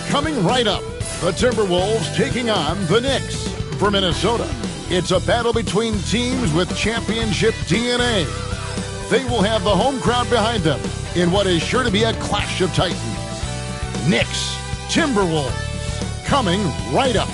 Coming right up, the Timberwolves taking on the Knicks. For Minnesota, it's a battle between teams with championship DNA. They will have the home crowd behind them in what is sure to be a clash of titans. Knicks, Timberwolves, coming right up.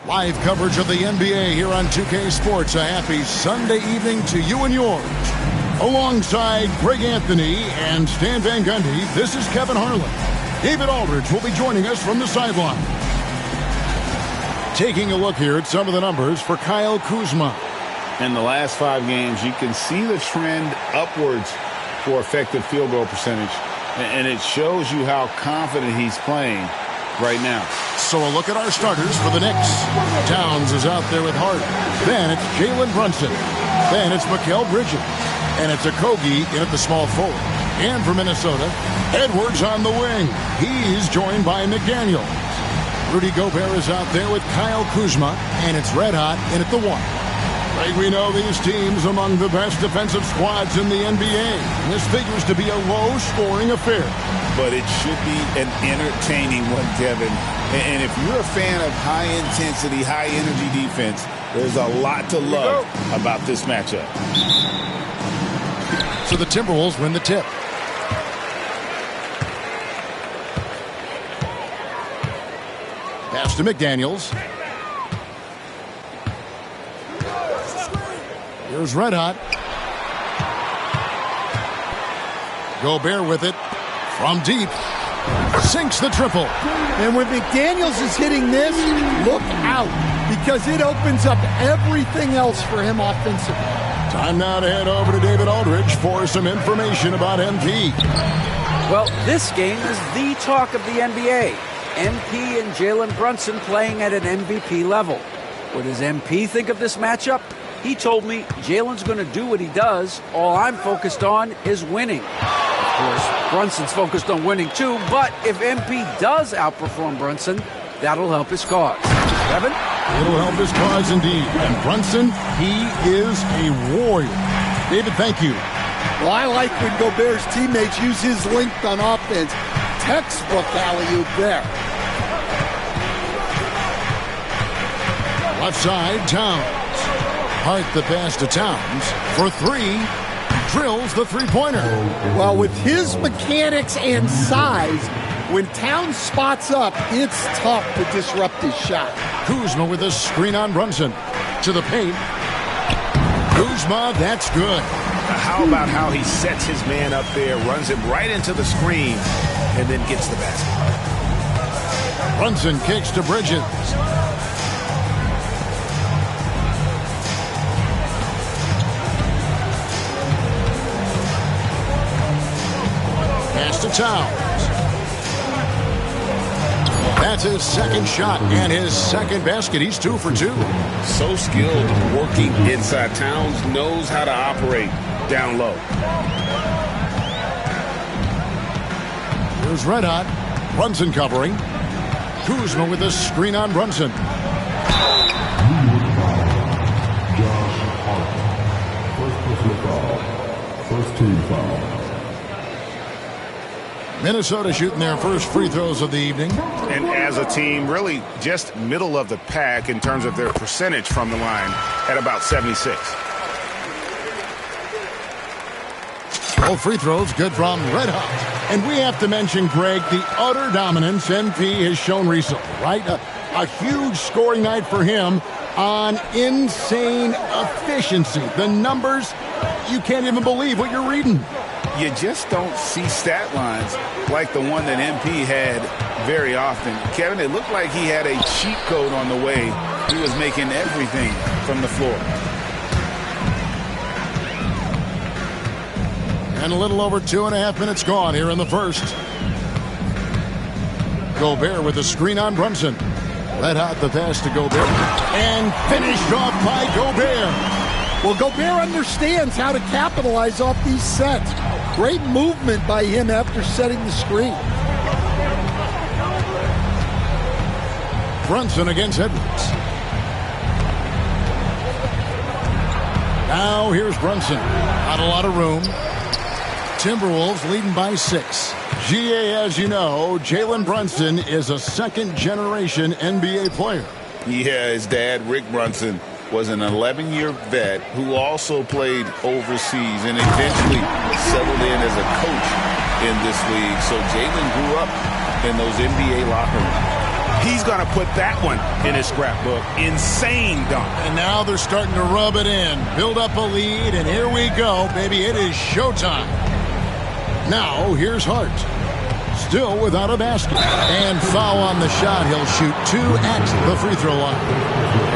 Live coverage of the NBA here on 2K Sports. A happy Sunday evening to you and yours. Alongside Greg Anthony and Stan Van Gundy, this is Kevin Harlan. David Aldridge will be joining us from the sideline. Taking a look here at some of the numbers for Kyle Kuzma. In the last 5 games, you can see the trend upwards for effective field goal percentage. And it shows you how confident he's playing right now. So a look at our starters for the Knicks. Towns is out there with Hart. Then it's Jalen Brunson. Then it's Mikal Bridges. And it's Okogie in at the small forward. And for Minnesota, Edwards on the wing. He's joined by McDaniels. Rudy Gobert is out there with Kyle Kuzma. And it's Red Hot in at the 1. Like we know, these teams among the best defensive squads in the NBA. This figures to be a low-scoring affair. But it should be an entertaining one, Kevin. And if you're a fan of high-intensity, high-energy defense, there's a lot to love about this matchup. So the Timberwolves win the tip. Pass to McDaniels. Here's Red Hot. Gobert with it from deep. Sinks the triple. And when McDaniels is hitting this, look out, because it opens up everything else for him offensively. Time now to head over to David Aldridge for some information about MP. Well, this game is the talk of the NBA. MP and Jalen Brunson playing at an MVP level. What does MP think of this matchup? He told me Jalen's going to do what he does. All I'm focused on is winning. Of course, Brunson's focused on winning too, but if MP does outperform Brunson, that'll help his cause. Kevin? It'll help his cause indeed. And Brunson, he is a warrior. David, thank you. Well, I like when Gobert's teammates use his length on offense. Textbook alley-oop there. Left side, Towns. Hart the pass to Towns for 3. Drills the three-pointer. Well, with his mechanics and size, when Towns spots up, it's tough to disrupt his shot. Kuzma with a screen on Brunson. To the paint. Kuzma, that's good. How about how he sets his man up there, runs him right into the screen, and then gets the basket. Brunson kicks to Bridges. Pass to Towns. That's his second shot and his second basket. He's 2 for 2. So skilled working inside. Towns knows how to operate down low. Here's Red Hot. Brunson covering. Kuzma with a screen on Brunson. First team foul. Minnesota shooting their first free throws of the evening. And as a team, really just middle of the pack in terms of their percentage from the line at about 76. All free throws good from Red Hot. And we have to mention, Greg, the utter dominance MP has shown recently, right? A huge scoring night for him on insane efficiency. The numbers, you can't even believe what you're reading. You just don't see stat lines like the one that MP had very often. Kevin, it looked like he had a cheat code on the way. He was making everything from the floor. And a little over 2.5 minutes gone here in the first. Gobert with a screen on Brunson. Red Hot the pass to Gobert. And finished off by Gobert. Well, Gobert understands how to capitalize off these sets. Great movement by him after setting the screen. Brunson against Edwards. Now here's Brunson. Not a lot of room. Timberwolves leading by 6. GA, as you know, Jalen Brunson is a second-generation NBA player. Yeah, his dad, Rick Brunson, was an 11-year vet who also played overseas and eventually settled in as a coach in this league. So Jalen grew up in those NBA locker rooms. He's going to put that one in his scrapbook. Insane dunk. And now they're starting to rub it in. Build up a lead, and here we go, baby. It is showtime. Now, here's Hart. Still without a basket. And foul on the shot. He'll shoot 2 at the free throw line.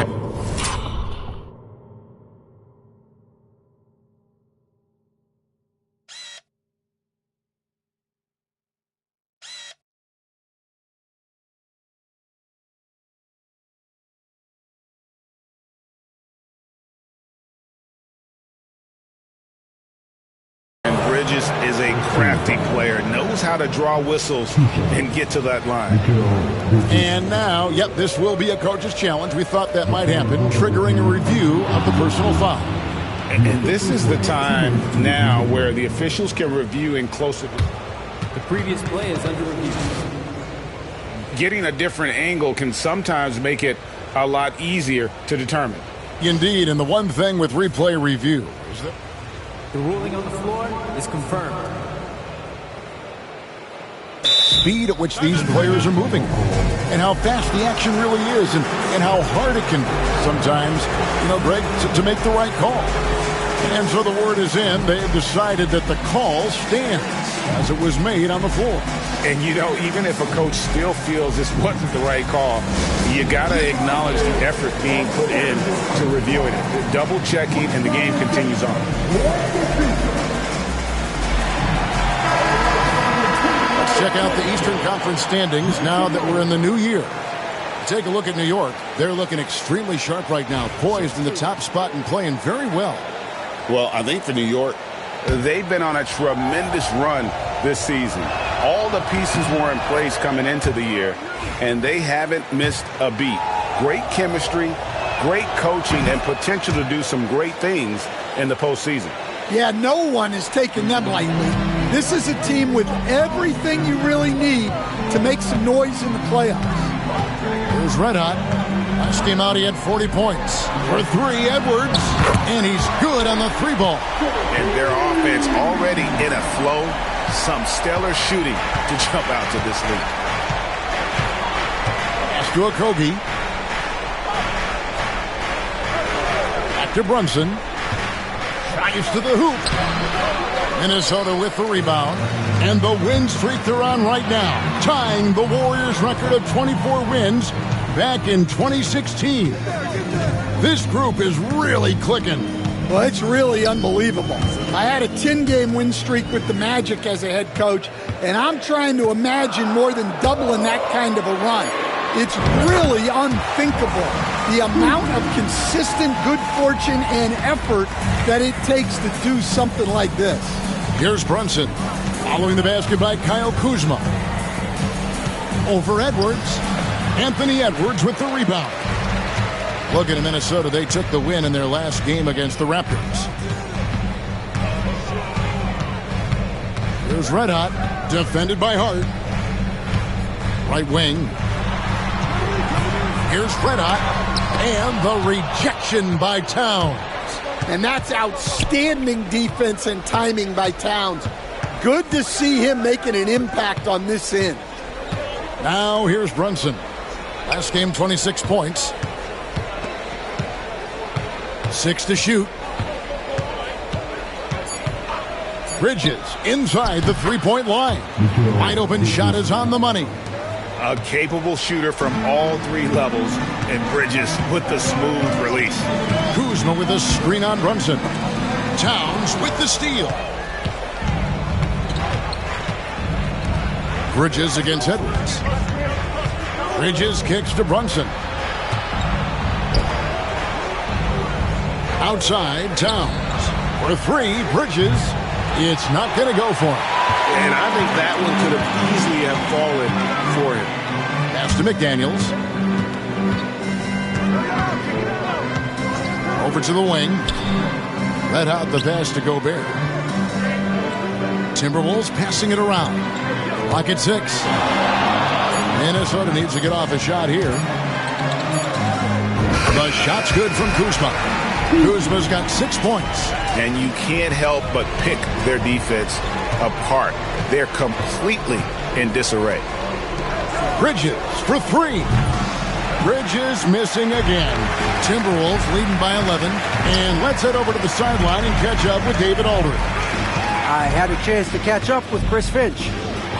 Is a crafty player, knows how to draw whistles and get to that line. And now, yep, this will be a coach's challenge. We thought that might happen, triggering a review of the personal foul. And this is the time now where the officials can review in closer. The previous play is under review. Getting a different angle can sometimes make it a lot easier to determine. Indeed, and the one thing with replay review is that the ruling on the floor is confirmed. Speed at which these players are moving and how fast the action really is and how hard it can be sometimes, Greg, to make the right call. And so the word is in. They have decided that the call stands as it was made on the floor. And, even if a coach still feels this wasn't the right call, you got to acknowledge the effort being put in to reviewing it, double-checking, and the game continues on. Let's check out the Eastern Conference standings now that we're in the new year. Take a look at New York. They're looking extremely sharp right now, poised in the top spot and playing very well. Well, I think for New York, they've been on a tremendous run this season. All the pieces were in place coming into the year, and they haven't missed a beat. Great chemistry, great coaching, and potential to do some great things in the postseason. Yeah, no one is taking them lightly. This is a team with everything you really need to make some noise in the playoffs. Here's Red Hot. Last game out, he had 40 points. For 3, Edwards. And he's good on the 3 ball. And their offense already in a flow. Some stellar shooting to jump out to this lead. Pass to Okogie. Back to Brunson. Drives to the hoop. Minnesota with the rebound. And the win streak they're on right now, tying the Warriors' record of 24 wins back in 2016. This group is really clicking. Well, it's really unbelievable. I had a 10-game win streak with the Magic as a head coach, and I'm trying to imagine more than doubling that kind of a run. It's really unthinkable, the amount of consistent good fortune and effort that it takes to do something like this. Here's Brunson, following the basket by Kyle Kuzma. Over Edwards. Anthony Edwards with the rebound. Looking at Minnesota, they took the win in their last game against the Raptors. Here's Red Hot, defended by Hart. Right wing. Here's Red Hot, and the rejection by Towns. And that's outstanding defense and timing by Towns. Good to see him making an impact on this end. Now here's Brunson. Last game, 26 points. 6 to shoot. Bridges inside the three-point line. Wide open shot is on the money. A capable shooter from all three levels, and Bridges with the smooth release. Kuzma with a screen on Brunson. Towns with the steal. Bridges against Edwards. Bridges kicks to Brunson. Outside, Towns. For three, Bridges. It's not going to go for him. And I think that one could have easily have fallen for him. Pass to McDaniels. Over to the wing. Let out the pass to Gobert. Timberwolves passing it around. Clock at 6. Minnesota needs to get off a shot here. The shot's good from Kuzma. Kuzma's got 6 points. And you can't help but pick their defense apart. They're completely in disarray. Bridges for three. Bridges missing again. Timberwolves leading by 11. And let's head over to the sideline and catch up with David Aldridge. I had a chance to catch up with Chris Finch.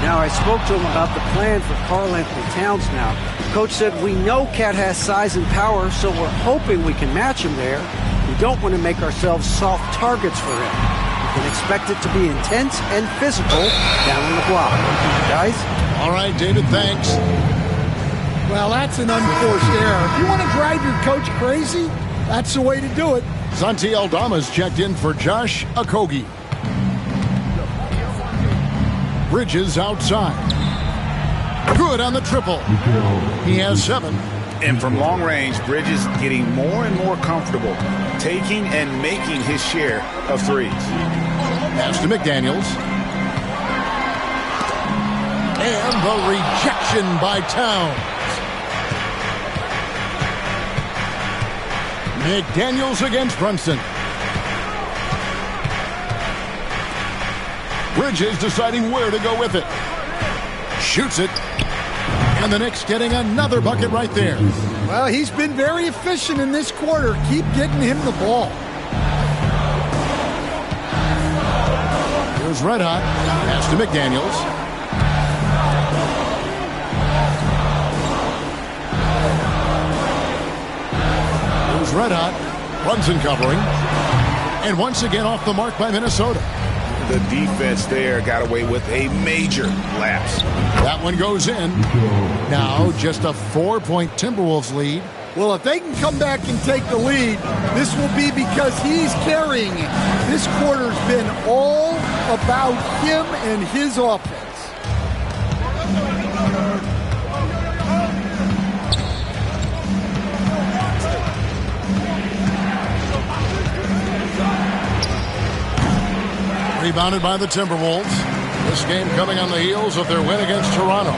Now, I spoke to him about the plan for Karl Anthony Towns now. Coach said, we know Cat has size and power, so we're hoping we can match him there. We don't want to make ourselves soft targets for him. You can expect it to be intense and physical down on the block. Guys? All right, David, thanks. Well, that's an unforced error. If you want to drive your coach crazy, that's the way to do it. Santi Aldama's checked in for Josh Okogie. Bridges outside. Good on the triple. He has 7. And from long range, Bridges getting more and more comfortable taking and making his share of threes. Pass to McDaniels. And the rejection by Towns. McDaniels against Brunson. Bridges deciding where to go with it. Shoots it. And the Knicks getting another bucket right there. Well, he's been very efficient in this quarter. Keep getting him the ball. Here's Red Hot. Pass to McDaniels. Here's Red Hot. Brunson covering. And once again off the mark by Minnesota. The defense there got away with a major lapse. That one goes in. Now just a 4-point Timberwolves lead. Well, if they can come back and take the lead, this will be because he's carrying it. This quarter's been all about him and his offense. Rebounded by the Timberwolves. This game coming on the heels of their win against Toronto.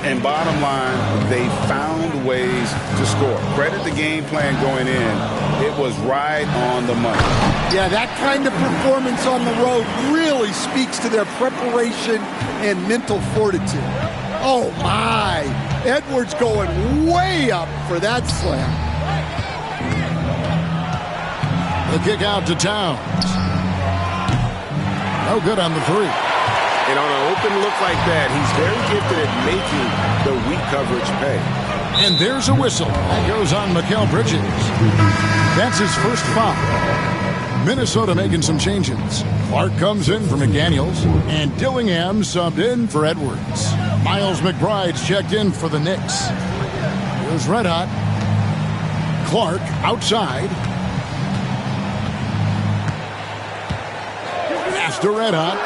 And bottom line, they found ways to score. Credit the game plan going in. It was right on the money. Yeah, that kind of performance on the road really speaks to their preparation and mental fortitude. Oh, my. Edwards going way up for that slam. The kick out to Towns. No good on the three. And on an open look like that, he's very gifted at making the weak coverage pay. And there's a whistle. That goes on MyCareer Bridges. That's his first foul. Minnesota making some changes. Clark comes in for McDaniels, and Dillingham subbed in for Edwards. Miles McBride's checked in for the Knicks. Here's Red Hot. Clark outside. Pass to Red Hot.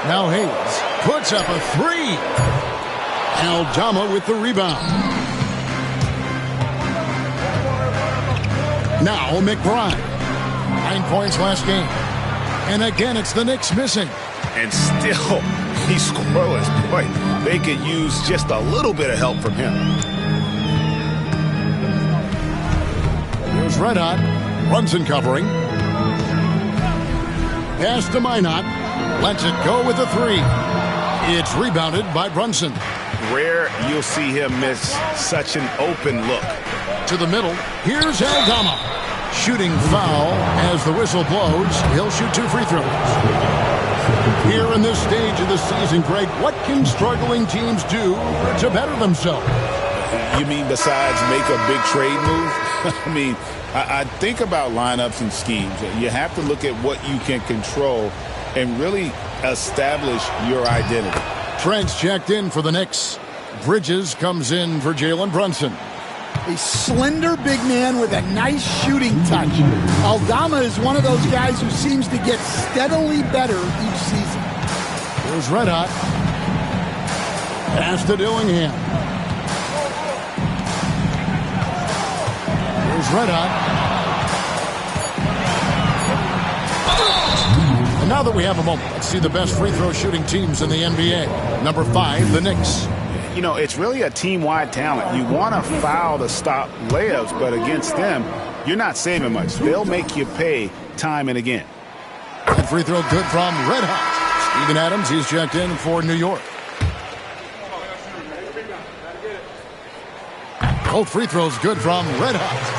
Now Hayes puts up a three. Aldama with the rebound. Now McBride. 9 points last game. And again, it's the Knicks missing. And still, he's scoreless. Boy, they could use just a little bit of help from him. Here's Red Hot. Brunson covering. Pass to Minot. Lets it go with a three. It's rebounded by Brunson. Rare you'll see him miss such an open look. To the middle. Here's Aldama. Shooting foul as the whistle blows. He'll shoot 2 free throws. Here in this stage of the season, Greg, what can struggling teams do to better themselves? You mean besides make a big trade move? I mean, I think about lineups and schemes. You have to look at what you can control and really establish your identity. Trent's checked in for the Knicks. Bridges comes in for Jalen Brunson. A slender big man with a nice shooting touch. Aldama is one of those guys who seems to get steadily better each season. Here's Red Hot. Pass to Dillingham. Here's Red Hot. And now that we have a moment, let's see the best free throw shooting teams in the NBA. Number 5, the Knicks. You know, it's really a team-wide talent. You want to foul to stop layups, but against them, you're not saving much. They'll make you pay time and again. That free throw good from Red Hot. Steven Adams, he's checked in for New York. Both free throws good from Red Hot.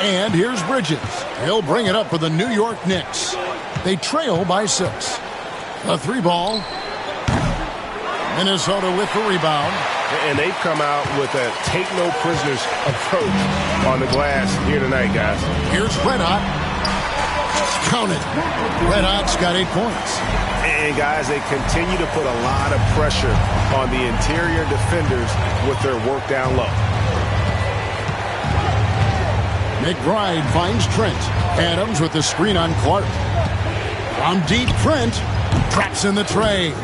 And here's Bridges. He'll bring it up for the New York Knicks. They trail by 6. A 3-ball. Minnesota with the rebound. And they've come out with a take-no-prisoners approach on the glass here tonight, guys. Here's Red Hot. Counted. Red Hot's got 8 points. And, guys, they continue to put a lot of pressure on the interior defenders with their work down low. McBride finds Trent. Adams with the screen on Clark. From deep, Trent traps in the tray.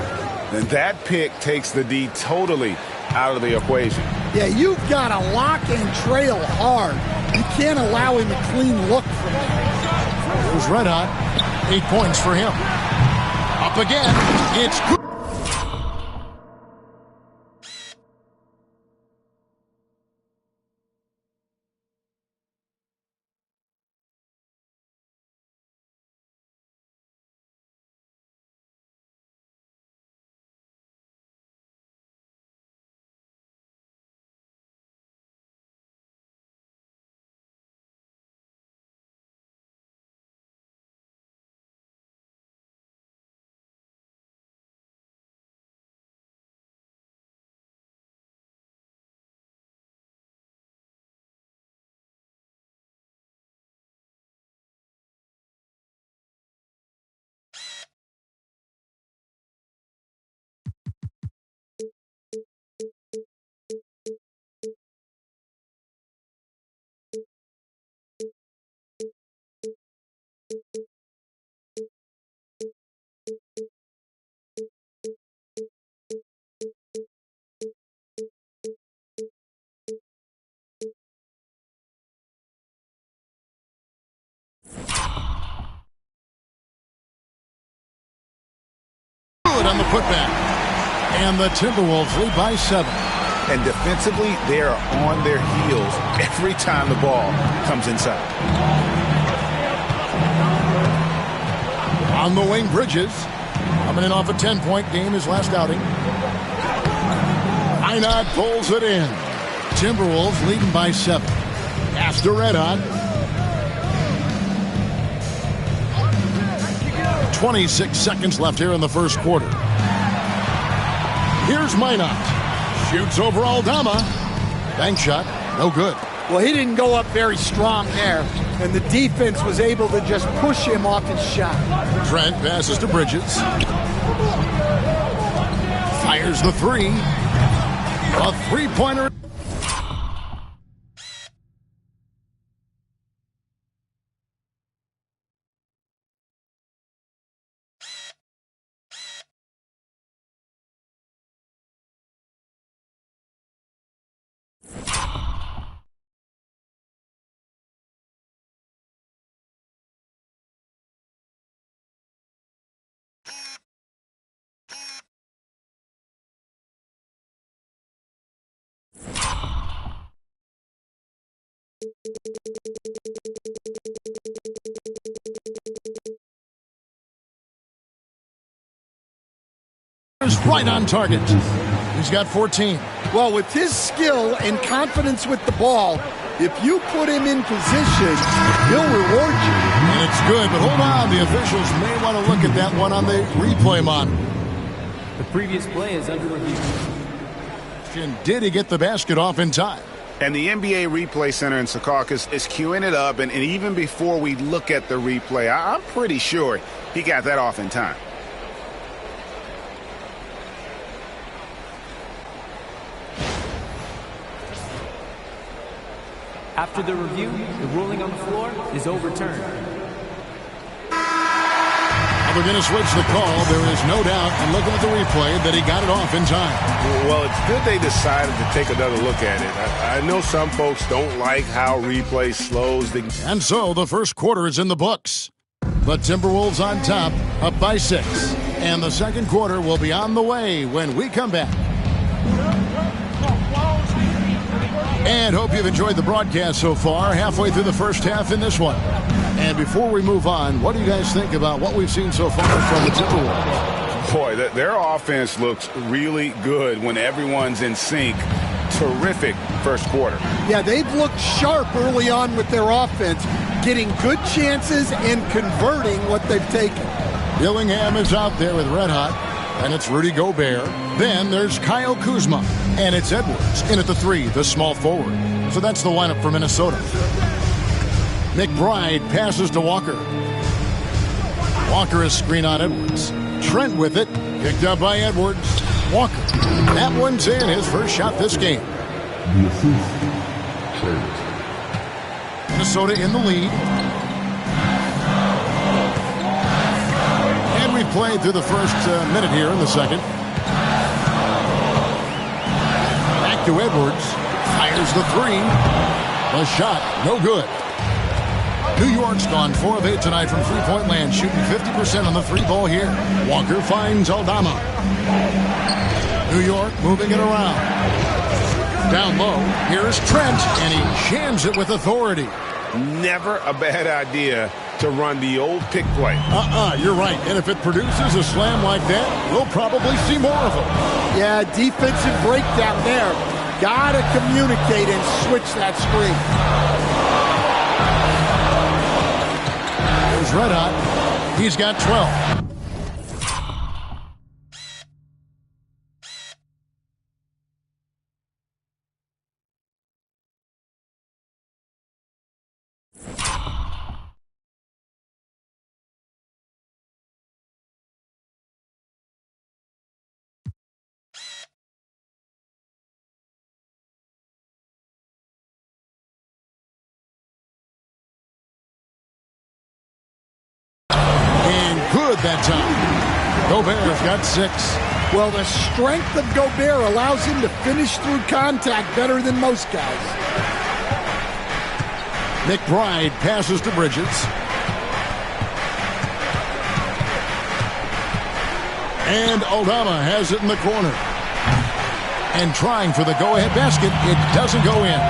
And that pick takes the D totally out of the equation. Yeah, you've got to lock and trail hard. You can't allow him a clean look from that. Here's Red Hot. 8 points for him. Up again. It's good. On the putback. And the Timberwolves lead by 7. And defensively, they are on their heels every time the ball comes inside. On the wing, Bridges. Coming in off a 10-point game his last outing. Minot pulls it in. Timberwolves leading by 7. Pass to Red Hot. 26 seconds left here in the first quarter. Here's Minot. Shoots over Aldama. Bank shot, no good. Well, he didn't go up very strong there, and the defense was able to just push him off his shot. Trent passes to Bridges. Fires the three. A three-pointer. Right on target. He's got 14. Well, with his skill and confidence with the ball, if you put him in position, he'll reward you. And it's good, but hold on. The officials may want to look at that one on the replay monitor. The previous play is under review. Did he get the basket off in time? And the NBA Replay Center in Secaucus is queuing it up, and even before we look at the replay, I'm pretty sure he got that off in time. After the review, the ruling on the floor is overturned. They're going to switch the call. There is no doubt, and looking at the replay, that he got it off in time. Well, it's good they decided to take another look at it. I know some folks don't like how replay slows the... And so the first quarter is in the books. The Timberwolves on top, up by 6. And the second quarter will be on the way when we come back. And hope you've enjoyed the broadcast so far, halfway through the first half in this one. And before we move on, what do you guys think about what we've seen so far from the Timberwolves? Boy, their offense looks really good when everyone's in sync. Terrific first quarter. Yeah, they've looked sharp early on with their offense, getting good chances and converting what they've taken. Dillingham is out there with red hot, and it's Rudy Gobert. Then there's Kyle Kuzma, and it's Edwards in at the 3, the small forward. So that's the lineup for Minnesota. McBride passes to Walker. Walker is screen on Edwards. Trent with it, picked up by Edwards. Walker, that one's in, his first shot this game. The assist, Trent. Minnesota in the lead. And we played through the first minute here in the second. Back to Edwards. Fires the 3. The shot, no good. New York's gone 4 of 8 tonight from three-point land, shooting 50% on the 3-ball here. Walker finds Aldama. New York moving it around. Down low, here's Trent, and he jams it with authority. Never a bad idea to run the old pick play. You're right. And if it produces a slam like that, we'll probably see more of them. Yeah, defensive breakdown there. Gotta communicate and switch that screen. There's red hot. He's got 12. Good that time. Gobert's got 6. Well, the strength of Gobert allows him to finish through contact better than most guys. McBride passes to Bridges. And Aldama has it in the corner. And trying for the go-ahead basket, it doesn't go in.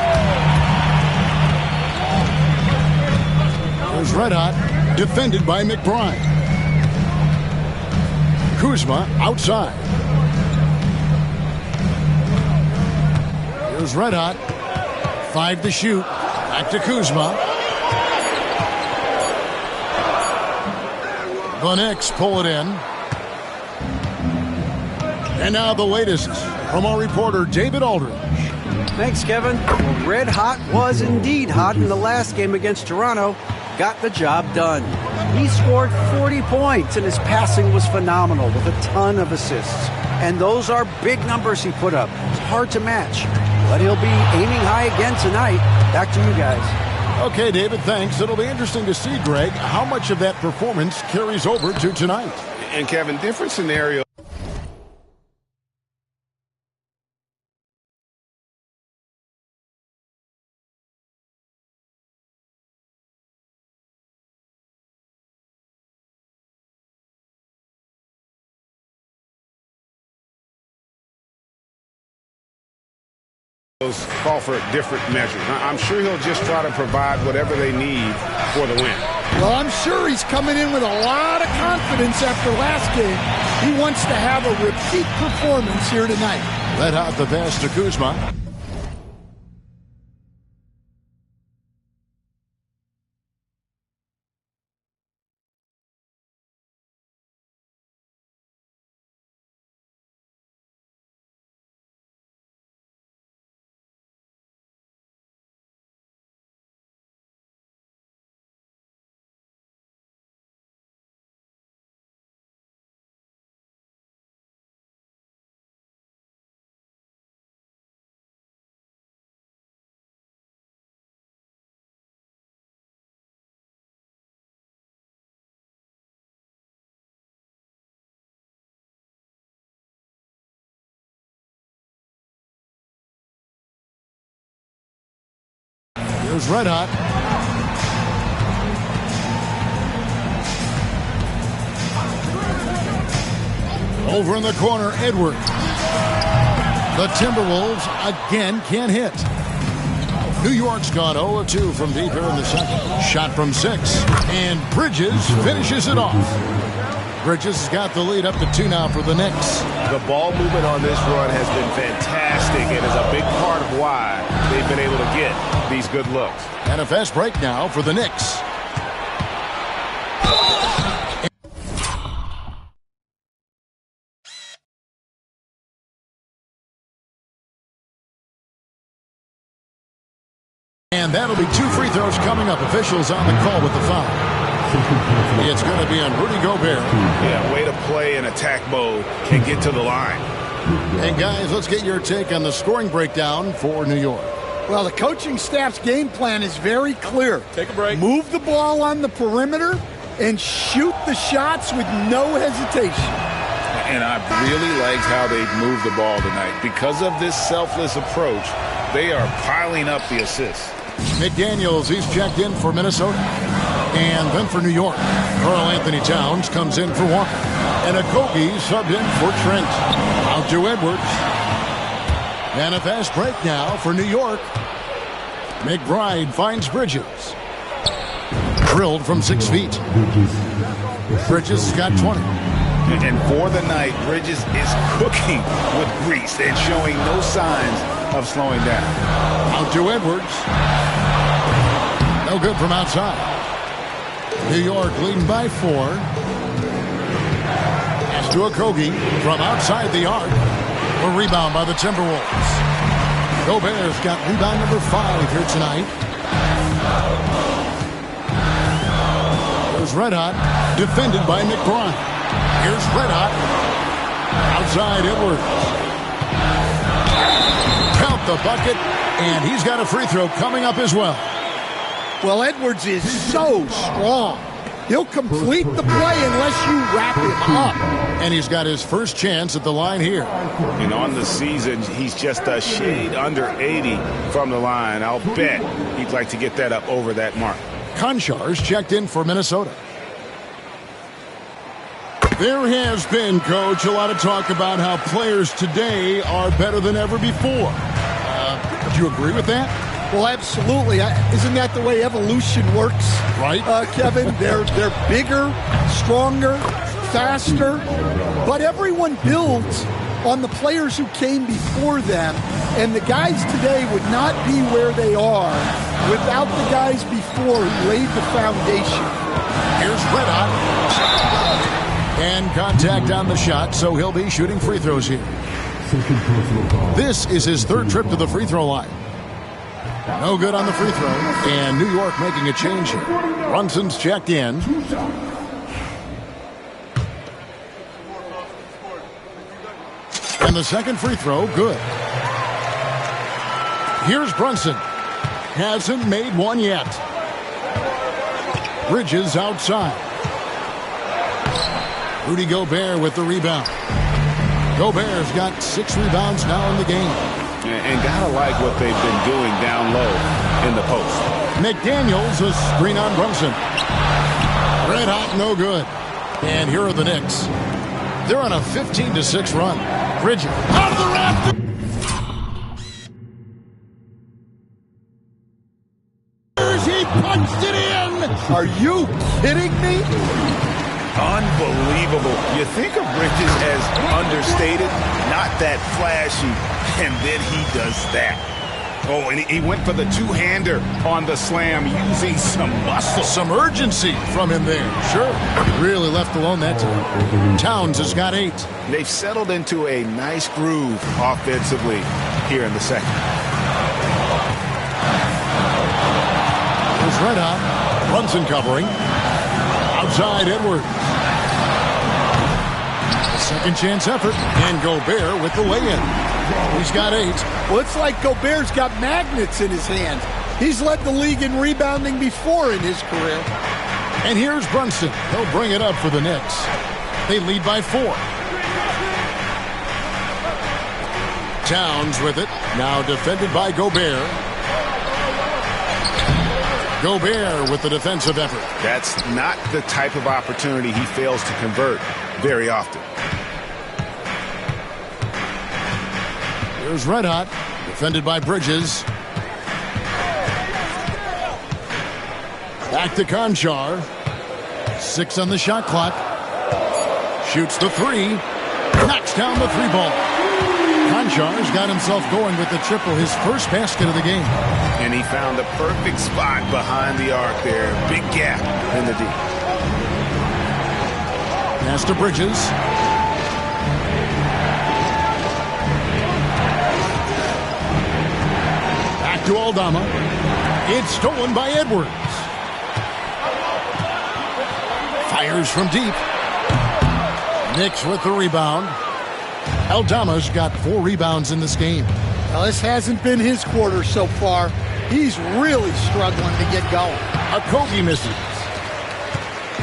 There's red hot, defended by McBride. Kuzma outside. Here's red hot. 5 to shoot. Back to Kuzma. The Knicks pull it in. And now the latest from our reporter, David Aldridge. Thanks, Kevin. Well, red hot was indeed hot in the last game against Toronto. Got the job done. He scored 40 points, and his passing was phenomenal with a ton of assists. And those are big numbers he put up. It's hard to match. But he'll be aiming high again tonight. Back to you guys. Okay, David, thanks. It'll be interesting to see, Greg, how much of that performance carries over to tonight. And, Kevin, different scenario. Call for different measures. I'm sure he'll just try to provide whatever they need for the win. Well, I'm sure he's coming in with a lot of confidence after last game. He wants to have a repeat performance here tonight. Red hot the pass to Kuzma. Here's red hot. Over in the corner, Edwards. The Timberwolves again can't hit. New York's gone 0-2 from deep here in the second. Shot from 6. And Bridges finishes it off. Bridges has got the lead up to 2 now for the Knicks. The ball movement on this run has been fantastic and is a big part of why they've been able to get these good looks. And a fast break now for the Knicks. And that'll be 2 free throws coming up. Officials on the call with the foul. It's going to be on Rudy Gobert. Yeah, way to play in attack mode and get to the line. And guys, let's get your take on the scoring breakdown for New York. Well, the coaching staff's game plan is very clear. Take a break. Move the ball on the perimeter and shoot the shots with no hesitation. And I really liked how they've moved the ball tonight. Because of this selfless approach, they are piling up the assists. McDaniels, he's checked in for Minnesota. And then for New York, Karl Anthony Towns comes in for Walker. And Okogie subbed in for Trent. Out to Edwards. And a fast break now for New York. McBride finds Bridges. Drilled from 6 feet. Bridges has got 20. And for the night, Bridges is cooking with grease and showing no signs of slowing down. Out to Edwards. No good from outside. New York leading by 4. As to Okogie from outside the arc. A rebound by the Timberwolves. Gobert's got rebound number 5 here tonight. There's red hot, defended by McBride. Here's red hot. Outside Edwards. Count the bucket, and he's got a free throw coming up as well. Well, Edwards is so strong. He'll complete the play unless you wrap him up. And he's got his first chance at the line here. And on the season, he's just a shade under 80 from the line. I'll bet he'd like to get that up over that mark. Konchar's checked in for Minnesota. There has been, Coach, a lot of talk about how players today are better than ever before. Do you agree with that? Well, absolutely. Isn't that the way evolution works? Right. Kevin, they're bigger, stronger, faster, but everyone builds on the players who came before them, and the guys today would not be where they are without the guys before who laid the foundation. Here's red hot. And contact on the shot, so he'll be shooting free throws here. This is his third trip to the free throw line. No good on the free throw, and New York making a change here. Brunson's checked in. And the second free throw, good. Here's Brunson. Hasn't made one yet. Bridges outside. Rudy Gobert with the rebound. Gobert's got 6 rebounds now in the game. And gotta like what they've been doing down low in the post. McDaniels, a screen on Brunson. Red hot, no good. And here are the Knicks. They're on a 15-6 run. Bridges out of the rafters. He punched it in. Are you kidding me? Unbelievable. You think of Bridges as understated, not that flashy, and then he does that. Oh, and he went for the two-hander on the slam using some muscle. Some urgency from him there. Sure. Really left alone that time. Towns has got 8. They've settled into a nice groove offensively here in the second. Here's Red Hot. Brunson covering. Outside Edwards. Second chance effort. And Gobert with the lay-in. He's got 8. Well, it's like Gobert's got magnets in his hands. He's led the league in rebounding before in his career. And here's Brunson. He'll bring it up for the Knicks. They lead by 4. Towns with it. Now defended by Gobert. Gobert with the defensive effort. That's not the type of opportunity he fails to convert very often. Here's Red Hot, defended by Bridges. Back to Conchar. 6 on the shot clock. Shoots the 3. Knocks down the 3 ball. Conchar's got himself going with the triple, his first basket of the game. And he found the perfect spot behind the arc there. Big gap in the D. Pass to Bridges. Back to Aldama. It's stolen by Edwards. Fires from deep. Knicks with the rebound. Aldama's got 4 rebounds in this game. Well, this hasn't been his quarter so far. He's really struggling to get going. Okogie misses.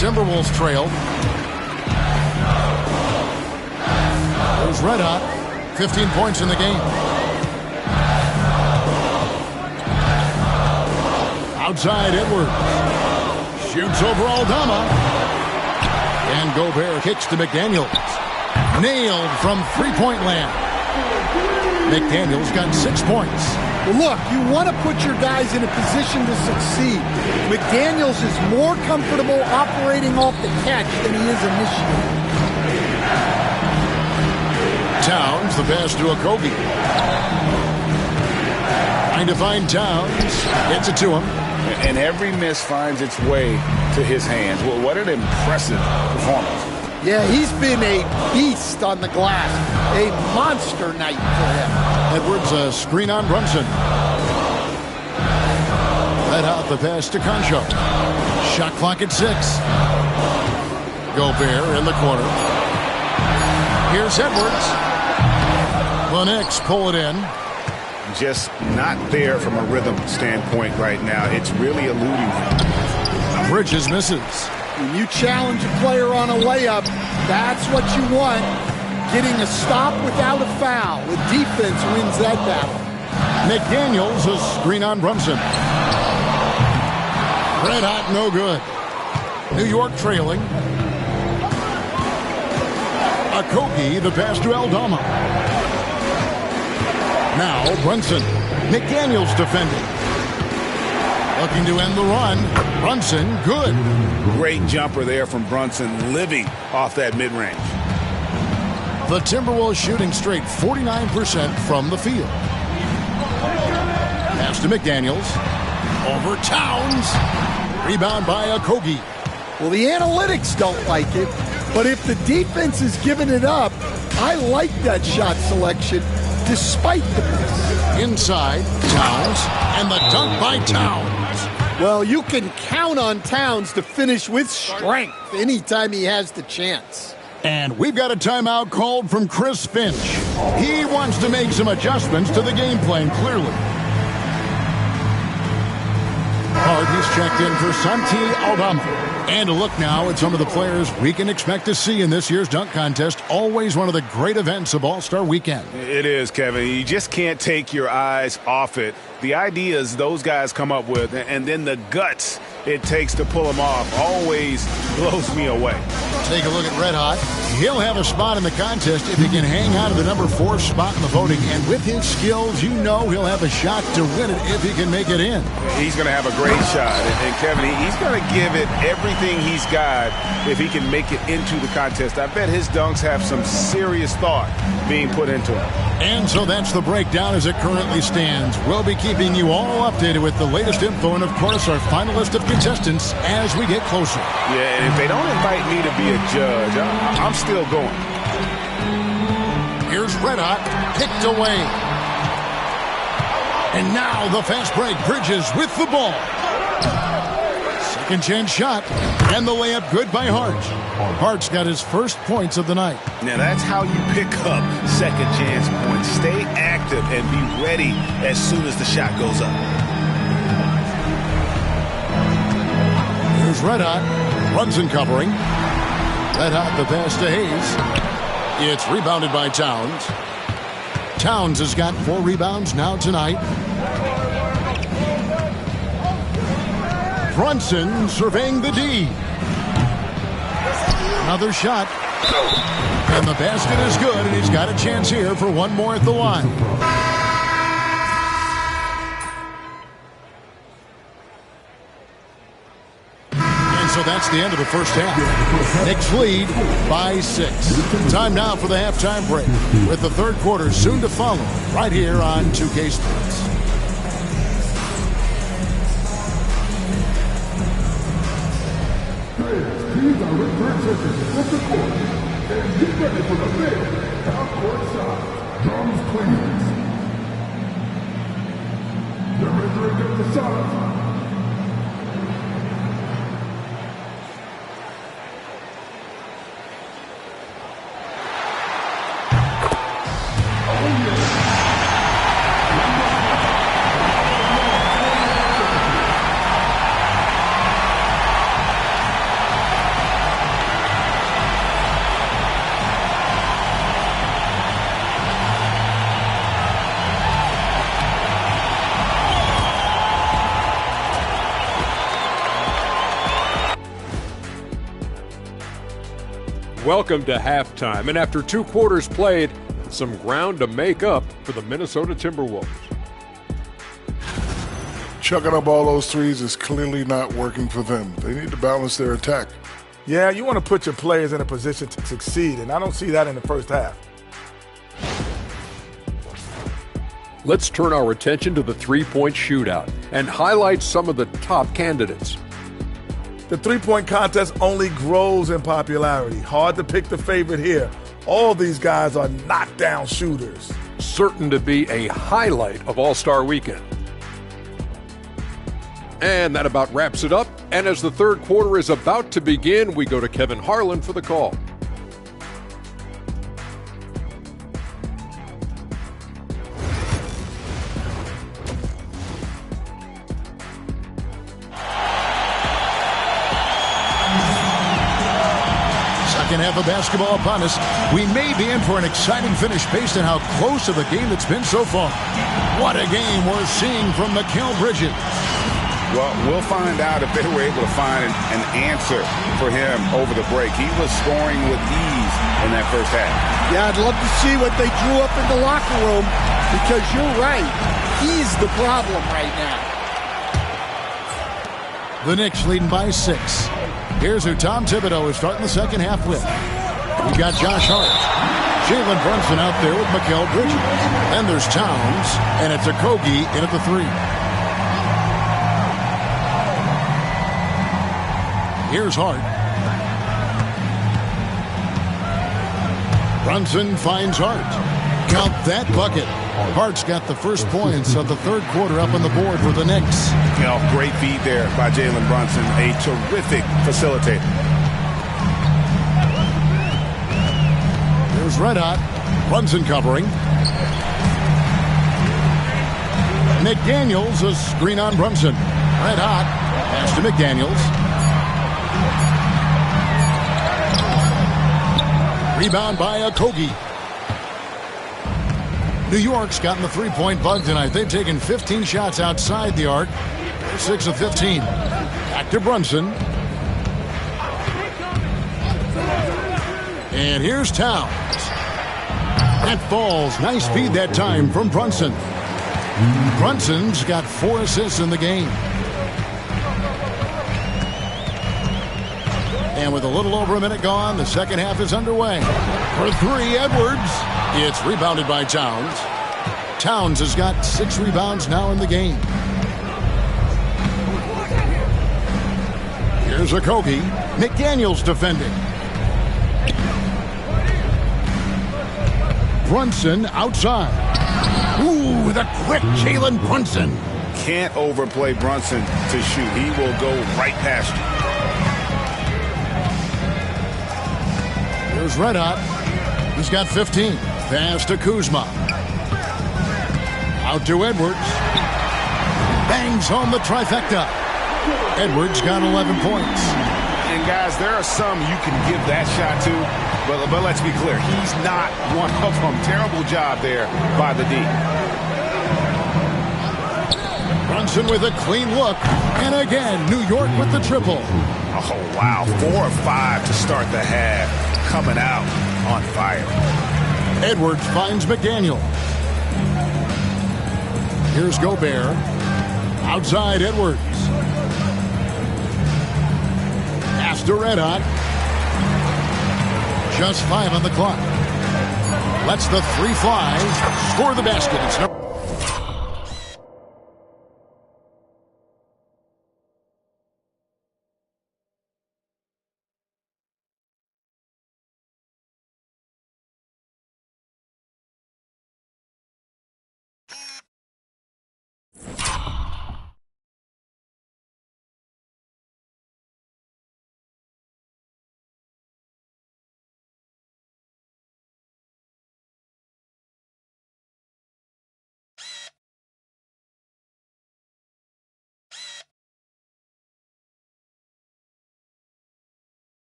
Timberwolves trail. There's Red Hot. 15 points in the game. Outside Edwards. Shoots over Aldama. And Gobert kicks to McDaniels. Nailed from three-point land. McDaniels got 6 points. Well, look, you want to put your guys in a position to succeed. McDaniels is more comfortable operating off the catch than he is initiating. Towns, the pass to Okogie. Trying to find Towns. Gets it to him. And every miss finds its way to his hands. Well, what an impressive performance. Yeah, he's been a beast on the glass. A monster night for him. Edwards, a screen on Brunson. Let out the pass to Concho. Shot clock at 6. Gobert in the corner. Here's Edwards. The Knicks pull it in. Just not there from a rhythm standpoint right now. It's really eluding him. Bridges misses. When you challenge a player on a layup, that's what you want. Getting a stop without a foul. The defense wins that battle. McDaniels, a screen on Brunson. Red hot, no good. New York trailing. Okogie, the pass to Aldama. Now Brunson. McDaniels defending. Looking to end the run. Brunson, good. Great jumper there from Brunson, living off that mid-range. The Timberwolves shooting straight 49% from the field. Pass to McDaniels. Over Towns. Rebound by Okogie. Well, the analytics don't like it. But if the defense is giving it up, I like that shot selection despite the miss. Inside, Towns, and the dunk by Towns. Well, you can count on Towns to finish with strength anytime he has the chance. And we've got a timeout called from Chris Finch. He wants to make some adjustments to the game plan, clearly. Hard, he's checked in for Santi Aldama. And a look now at some of the players we can expect to see in this year's dunk contest. Always one of the great events of All-Star Weekend. It is, Kevin. You just can't take your eyes off it. The ideas those guys come up with, and then the guts it takes to pull them off, always blows me away. Take a look at Red Hot. He'll have a spot in the contest if he can hang on to the number 4 spot in the voting. And with his skills, you know he'll have a shot to win it if he can make it in. He's going to have a great shot. And Kevin, he's going to give it everything he's got if he can make it into the contest. I bet his dunks have some serious thought being put into them. And so that's the breakdown as it currently stands. We'll be keeping you all updated with the latest info and, of course, our final list of contestants as we get closer. Yeah, and if they don't invite me to be a judge, I'm still going. Here's Red Hot, picked away. And now the fast break. Bridges with the ball. Second chance shot. And the layup good by Hart. Hart's got his first points of the night. Now that's how you pick up second chance points. Stay active and be ready as soon as the shot goes up. Here's Red Hot. Brunson covering. Red Hot the pass to Hayes. It's rebounded by Towns. Towns has got 4 rebounds now tonight. Brunson surveying the D. Another shot. And the basket is good, and he's got a chance here for one more at the line. And so that's the end of the first half. Knicks lead by 6. Time now for the halftime break, with the third quarter soon to follow, right here on 2K Sports. These are return sessions from the court. And get ready for the big half-court shot. Drums cleans. They're measuring up the shot. Welcome to halftime, and after 2 quarters played, some ground to make up for the Minnesota Timberwolves. Chucking up all those threes is clearly not working for them. They need to balance their attack. Yeah, you want to put your players in a position to succeed, and I don't see that in the first half. Let's turn our attention to the three-point shootout and highlight some of the top candidates. The three-point contest only grows in popularity. Hard to pick the favorite here. All these guys are knockdown shooters. Certain to be a highlight of All-Star Weekend. And that about wraps it up. And as the third quarter is about to begin, we go to Kevin Harlan for the call. Second half of basketball upon us. We may be in for an exciting finish based on how close of a game it's been so far. What a game we're seeing from Mikal Bridges. Well, we'll find out if they were able to find an answer for him over the break. He was scoring with ease in that first half. Yeah, I'd love to see what they drew up in the locker room, because you're right. He's the problem right now. The Knicks leading by 6. Here's who Tom Thibodeau is starting the second half with. We got Josh Hart. Jalen Brunson out there with Mikal Bridges. Then there's Towns, and it's Okogie in at the 3. Here's Hart. Brunson finds Hart. Count that bucket. Hart's got the first points of the third quarter up on the board for the Knicks. You know, great feed there by Jalen Brunson, a terrific facilitator. Here's Red Hot. Brunson covering. McDaniels, a screen on Brunson. Red Hot. Pass to McDaniels. Rebound by Okogie. New York's gotten the three-point bug tonight. They've taken 15 shots outside the arc. They're 6 of 15. Back to Brunson. And here's Towns. That falls. Nice feed that time from Brunson. Brunson's got 4 assists in the game. And with a little over a minute gone, the second half is underway. For 3, Edwards. It's rebounded by Towns. Towns has got 6 rebounds now in the game. Here's Okogie. McDaniels defending. Brunson outside. Ooh, the quick Jalen Brunson. Can't overplay Brunson to shoot. He will go right past you. Here's Red Hot. He's got 15. Pass to Kuzma. Out to Edwards. Bangs home the trifecta. Edwards got 11 points. And guys, there are some you can give that shot to, but let's be clear, he's not one of them. Terrible job there by the D. Brunson with a clean look. And again, New York with the triple. Oh, wow. 4 or 5 to start the half. Coming out on fire. Edwards finds McDaniel. Here's Gobert. Outside Edwards. Pass to Red Hot. Just 5 on the clock. Lets the 3 fly. Score the basket. It's number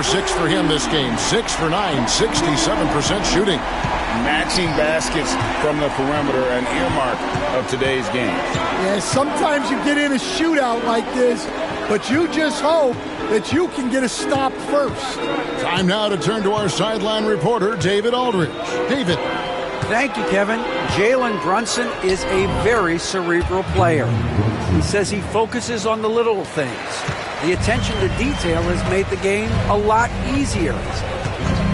number 6 for him this game. 6 for 9, 67% shooting. Matching baskets from the perimeter, an earmark of today's game. Yeah, sometimes you get in a shootout like this, but you just hope that you can get a stop first. Time now to turn to our sideline reporter, David Aldridge. David. Thank you, Kevin. Jalen Brunson is a very cerebral player. He says he focuses on the little things. The attention to detail has made the game a lot easier.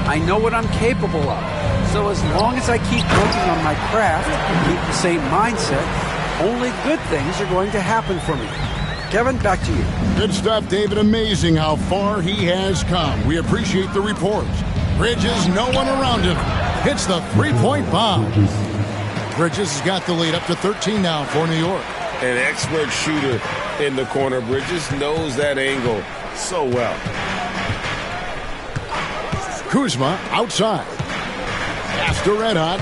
I know what I'm capable of. So as long as I keep working on my craft and keep the same mindset, only good things are going to happen for me. Kevin, back to you. Good stuff, David. Amazing how far he has come. We appreciate the report. Bridges, no one around him. Hits the three-point bomb. Bridges has got the lead up to 13 now for New York. An expert shooter in the corner. Bridges knows that angle so well. Kuzma outside. Pass to Red Hot.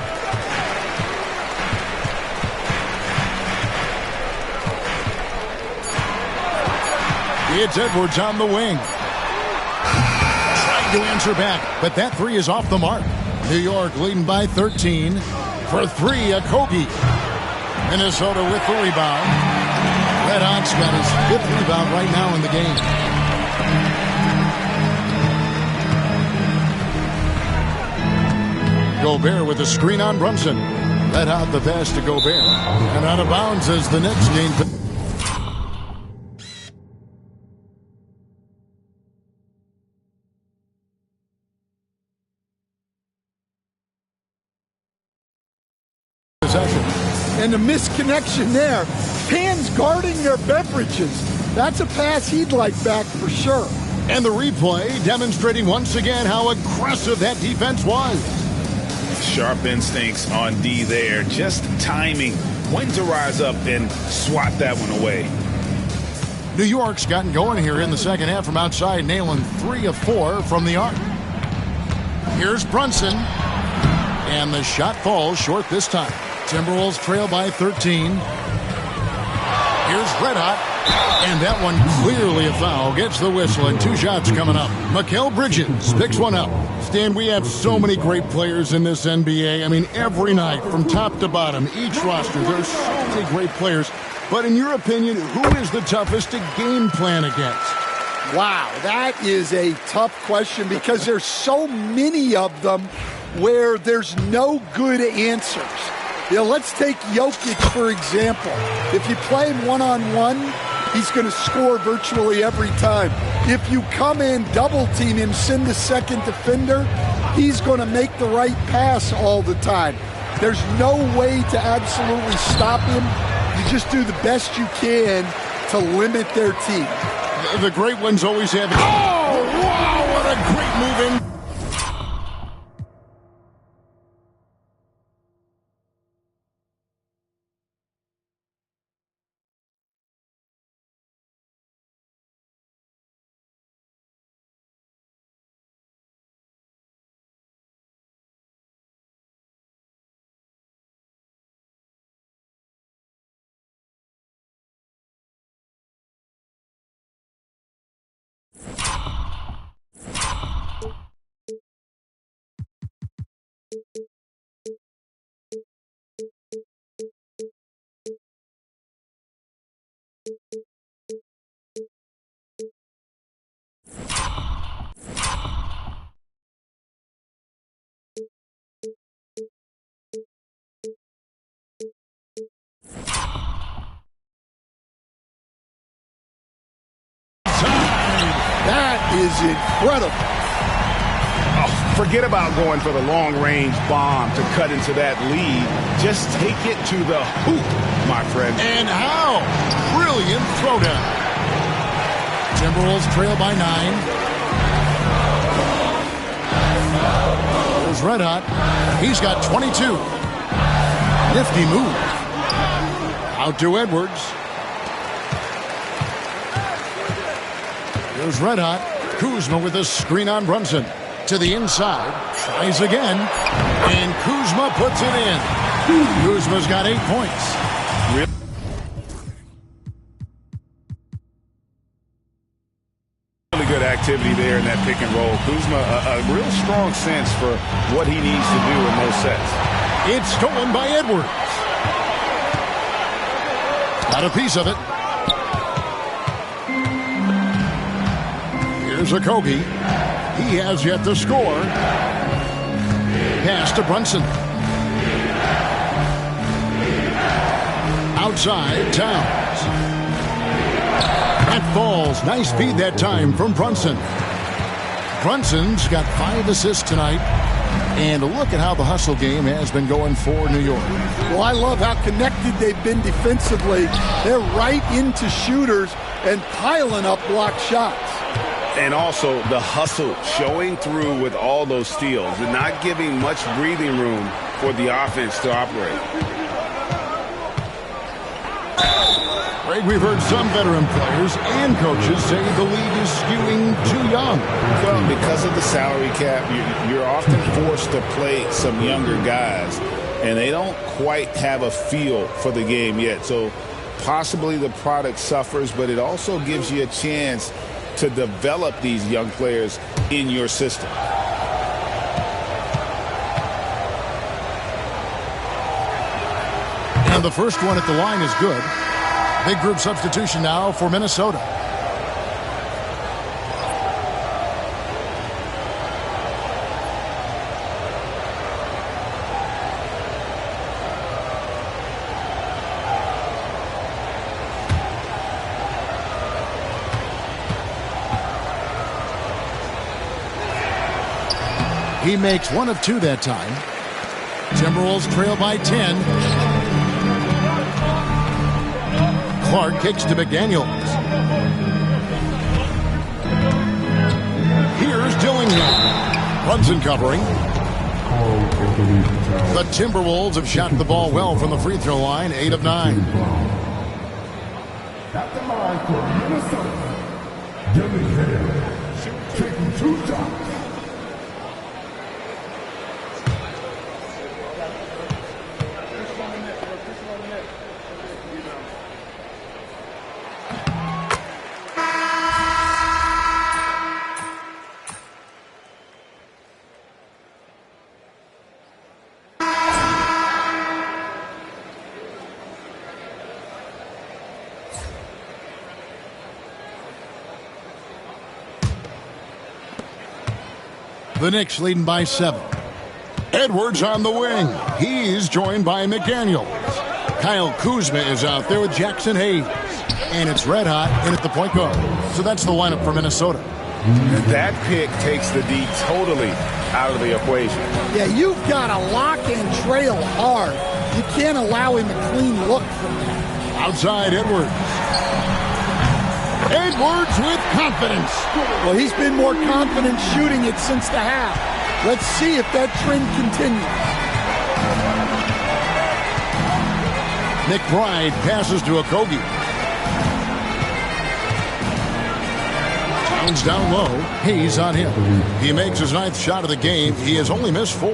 It's Edwards on the wing. Trying to answer back, but that three is off the mark. New York leading by 13. For three, Okogie. Minnesota with the rebound. Red Hot's got his 5th rebound right now in the game. Gobert with a screen on Brunson. Let out the pass to Gobert. And out of bounds as the Knicks gain possession. And the misconnection there. Fans guarding their beverages. That's a pass he'd like back for sure. And the replay demonstrating once again how aggressive that defense was. Sharp instincts on D there. Just timing when to rise up and swat that one away. New York's gotten going here in the second half from outside, nailing 3 of 4 from the arc. Here's Brunson. And the shot falls short this time. Timberwolves trail by 13. Here's Red Hot. And that one clearly a foul. Gets the whistle and 2 shots coming up. Mikal Bridges picks one up. Stan, we have so many great players in this NBA. I mean, every night from top to bottom, each roster, there's so many great players. But in your opinion, who is the toughest to game plan against? Wow, that is a tough question because there's so many of them where there's no good answers. You know, let's take Jokic, for example. If you play him one-on-one, he's going to score virtually every time. If you come in, double-team him, send a second defender, he's going to make the right pass all the time. There's no way to absolutely stop him. You just do the best you can to limit their team. The great ones always have... Oh, wow, what a great move in. That is incredible. Oh, forget about going for the long-range bomb to cut into that lead. Just take it to the hoop, my friend. And how? Brilliant throwdown. Timberwolves trail by 9. There's Red Hot. He's got 22. Nifty move. Out to Edwards. There's Red Hot. Kuzma with a screen on Brunson. To the inside. Tries again. And Kuzma puts it in. Kuzma's got 8 points. Really good activity there in that pick and roll. Kuzma, a real strong sense for what he needs to do in those sets. It's stolen by Edwards. Got a piece of it. Here's Okogie. He has yet to score. Pass to Brunson. Outside, Towns. That falls. Nice feed that time from Brunson. Brunson's got 5 assists tonight. And look at how the hustle game has been going for New York. Well, I love how connected they've been defensively. They're right into shooters and piling up blocked shots. And also the hustle showing through with all those steals and not giving much breathing room for the offense to operate. Greg, we've heard some veteran players and coaches say the league is skewing too young. Well, because of the salary cap, you're often forced to play some younger guys, and they don't quite have a feel for the game yet. So possibly the product suffers, but it also gives you a chance to develop these young players in your system. And the first one at the line is good. Big group substitution now for Minnesota. He makes 1 of 2 that time. Timberwolves trail by 10. Clark kicks to McDaniels. Here's Dillingham. Brunson covering. The Timberwolves have shot the ball well from the free throw line, 8 of 9. At the line for Minnesota, Dillingham, taking 2 shots. The Knicks leading by 7. Edwards on the wing. He's joined by McDaniels. Kyle Kuzma is out there with Jackson Hayes. And it's red hot in at the point guard. So that's the lineup for Minnesota. And that pick takes the D totally out of the equation. Yeah, you've got to lock and trail hard. You can't allow him a clean look from that. Outside Edwards. Edwards with confidence. Well, he's been more confident shooting it since the half. Let's see if that trend continues. McBride passes to Okogie. Towns down low. Hayes on him. He makes his 9th shot of the game. He has only missed 4.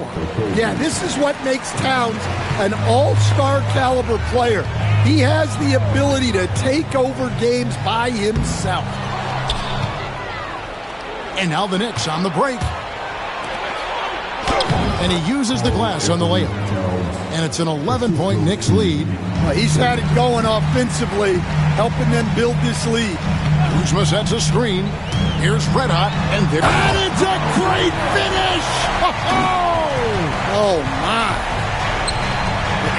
Yeah, this is what makes Towns an all-star caliber player. He has the ability to take over games by himself. And now the Knicks on the break. And he uses the glass on the layup. And it's an 11-point Knicks lead. Well, he's had it going offensively, helping them build this lead. Kuzma sets a screen. Here's Red Hot. And it's a great finish! Oh, my.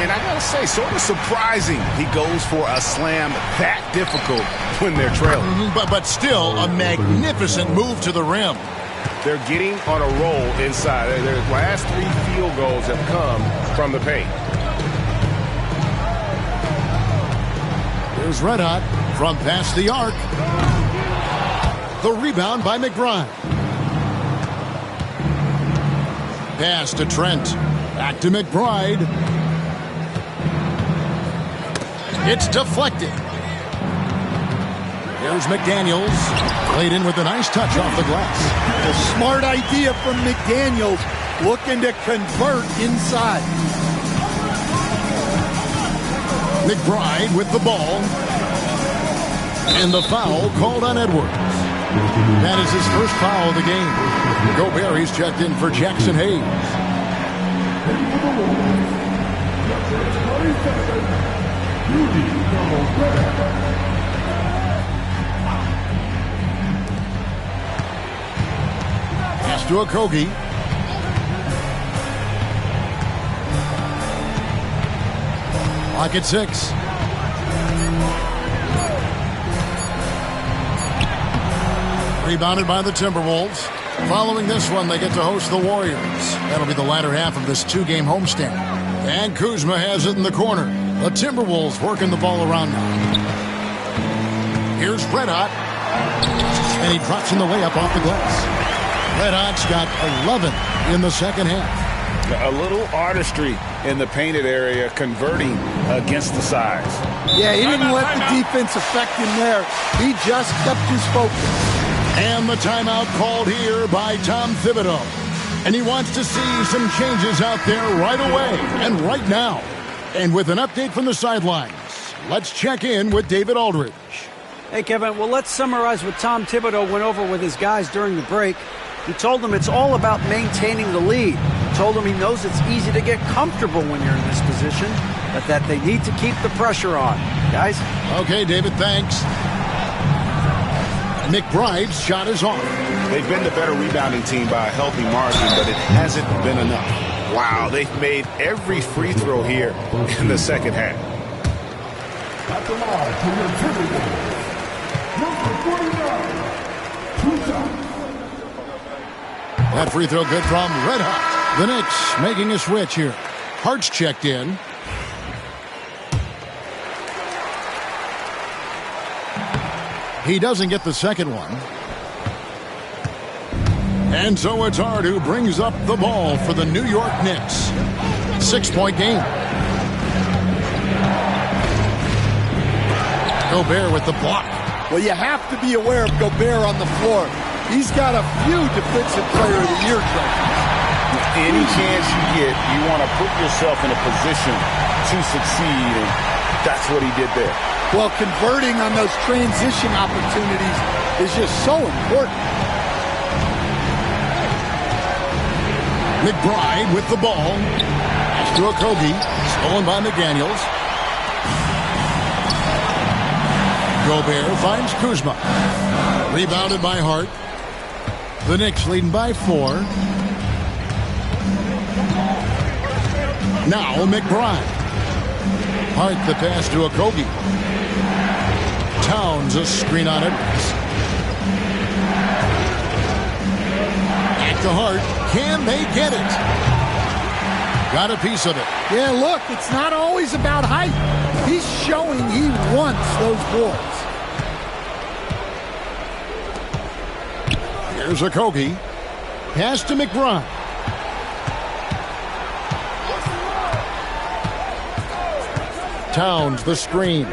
And I gotta say, sort of surprising he goes for a slam that difficult when they're trailing. But still, a magnificent move to the rim. They're getting on a roll inside. Their last 3 field goals have come from the paint. Here's Red Hot from past the arc. The rebound by McBride. Pass to Trent. Back to McBride. It's deflected. There's McDaniels. Played in with a nice touch off the glass. A smart idea from McDaniels, looking to convert inside. McBride with the ball. And the foul called on Edwards. That is his first foul of the game. Gobert's checked in for Jackson Hayes. Pass to Okogie. Lock at 6. Rebounded by the Timberwolves. Following this one, they get to host the Warriors. That'll be the latter half of this 2-game homestand. And Kuzma has it in the corner. The Timberwolves working the ball around now. Here's Red Hot. And he drops in the layup off the glass. Red Hot's got 11 in the second half. A little artistry in the painted area, converting against the size. Yeah, he didn't let the defense affect him there. He just kept his focus. And the timeout called here by Tom Thibodeau. And he wants to see some changes out there right away and right now. And with an update from the sidelines, let's check in with David Aldridge. Hey, Kevin, well, let's summarize what Tom Thibodeau went over with his guys during the break. He told them it's all about maintaining the lead. He told them he knows it's easy to get comfortable when you're in this position, but that they need to keep the pressure on. Guys? Okay, David, thanks. McBride's shot is off. They've been the better rebounding team by a healthy margin, but it hasn't been enough. Wow, they've made every free throw here in the second half. At the line for your Timberwolves, number 49, 2 shots. That free throw good from Red Hot. The Knicks making a switch here. Hart's checked in. He doesn't get the second one. And so it's Hart who brings up the ball for the New York Knicks. 6-point game. Gobert with the block. Well, you have to be aware of Gobert on the floor. He's got a few Defensive Player of the Year trophies. Any chance you get, you want to put yourself in a position to succeed, and that's what he did there. Well, converting on those transition opportunities is just so important. McBride with the ball. Pass to Okogie. Stolen by McDaniels. Gobert finds Kuzma. Rebounded by Hart. The Knicks leading by 4. Now McBride. Hart the pass to Okogie. Towns a screen on it. Back to Hart. Can they get it? Got a piece of it. Yeah, look, it's not always about height. He's showing he wants those boards. Here's Okogie. Pass to McBride. Towns the screen.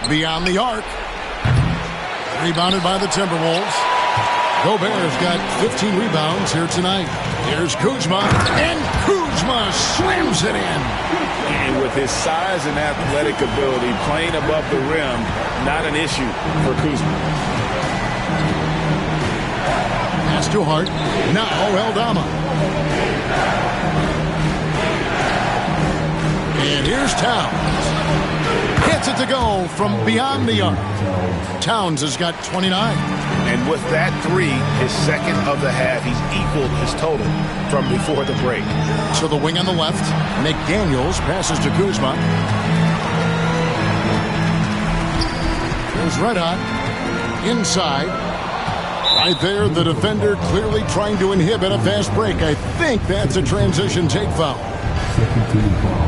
Beyond the arc. Rebounded by the Timberwolves. Gobert's got 15 rebounds here tonight. Here's Kuzma. And Kuzma slams it in. And with his size and athletic ability, playing above the rim, not an issue for Kuzma. Pass to Hart. Now Eldama. And here's Towns. Gets it to go from beyond the arc. Towns has got 29. And with that 3, his second of the half, he's equaled his total from before the break. So the wing on the left. McDaniels passes to Kuzma. There's Red Hot. Inside. Right there, the defender clearly trying to inhibit a fast break. I think that's a transition take foul. Second team foul.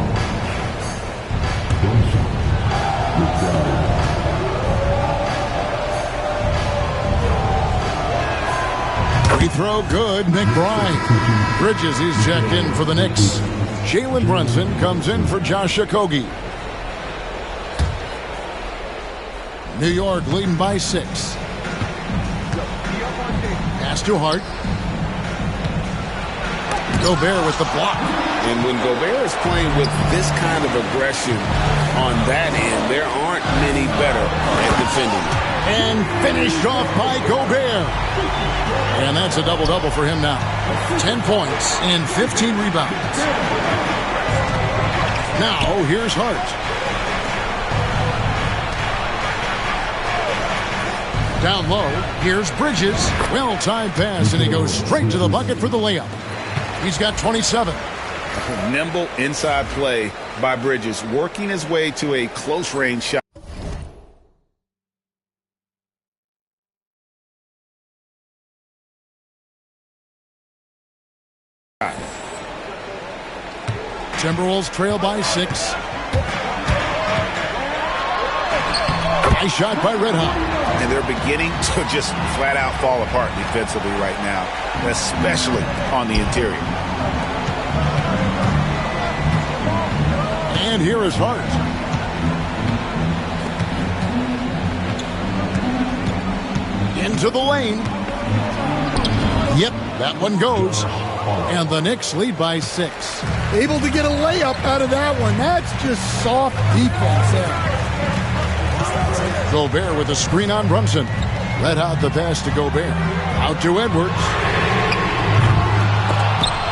Free throw good, McBride. Bridges, he's checked in for the Knicks. Jalen Brunson comes in for Josh Okogie. New York leading by 6. Pass to Hart. Gobert with the block. And when Gobert is playing with this kind of aggression on that end, there aren't many better at defending it. And finished off by Gobert. And that's a double-double for him now. 10 points and 15 rebounds. Now, here's Hart. Down low, here's Bridges. Well-timed pass, and he goes straight to the bucket for the layup. He's got 27. Nimble inside play by Bridges, working his way to a close-range shot. Timberwolves trail by 6. Nice shot by Red Hot. And they're beginning to just flat out fall apart defensively right now, especially on the interior. And here is Hart. Into the lane. Yep, that one goes. And the Knicks lead by 6. Able to get a layup out of that one. That's just soft defense there. Gobert with a screen on Brunson. Let out the pass to Gobert. Out to Edwards.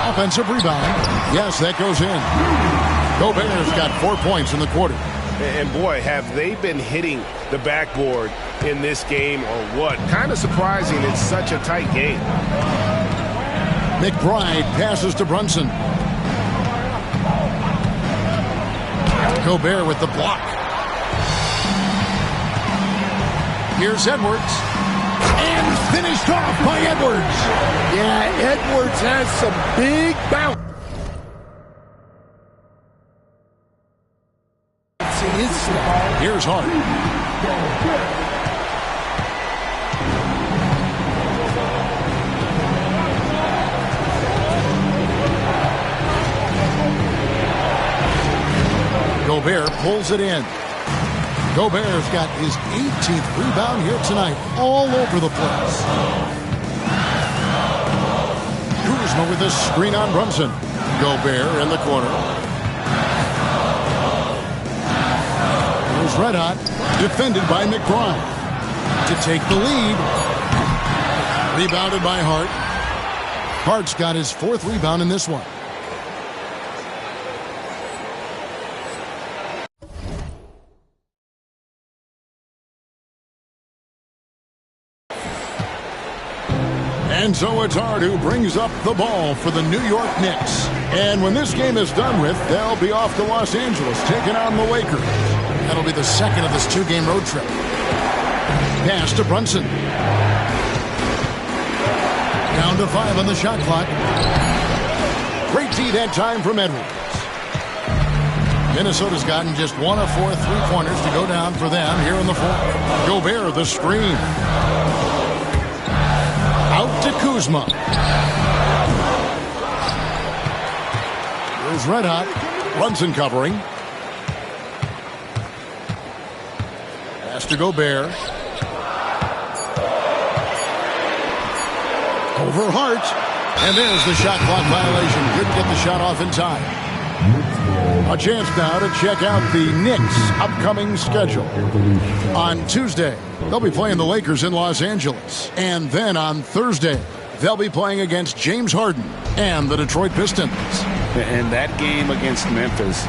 Offensive rebound. Yes, that goes in. Gobert's got 4 points in the quarter. And boy, have they been hitting the backboard in this game or what? Kind of surprising. It's such a tight game. McBride passes to Brunson. Gobert with the block. Here's Edwards. And Finished off by Edwards. Yeah, Edwards has some big bounce in his step. Here's Hart. Gobert pulls it in. Gobert's got his 18th rebound here tonight, all over the place. Kuzma with a screen on Brunson. Gobert in the corner. Here's Red Hot, defended by McBride. To take the lead. Rebounded by Hart. Hart's got his 4th rebound in this one. And so it's Hart who brings up the ball for the New York Knicks. And when this game is done with, they'll be off to Los Angeles, taking on the Lakers. That'll be the second of this 2-game road trip. Pass to Brunson. Down to 5 on the shot clock. Great D that time from Edwards. Minnesota's gotten just 1 of 4 3-pointers to go down for them here in the fourth. Gobert, the screen. Out to Kuzma. Here's Red Hot. Brunson covering. Pass to Gobert. Over Hart. And there's the shot clock violation. Couldn't get the shot off in time. A chance now to check out the Knicks' upcoming schedule. On Tuesday, they'll be playing the Lakers in Los Angeles. And then on Thursday, they'll be playing against James Harden and the Detroit Pistons. And that game against Memphis,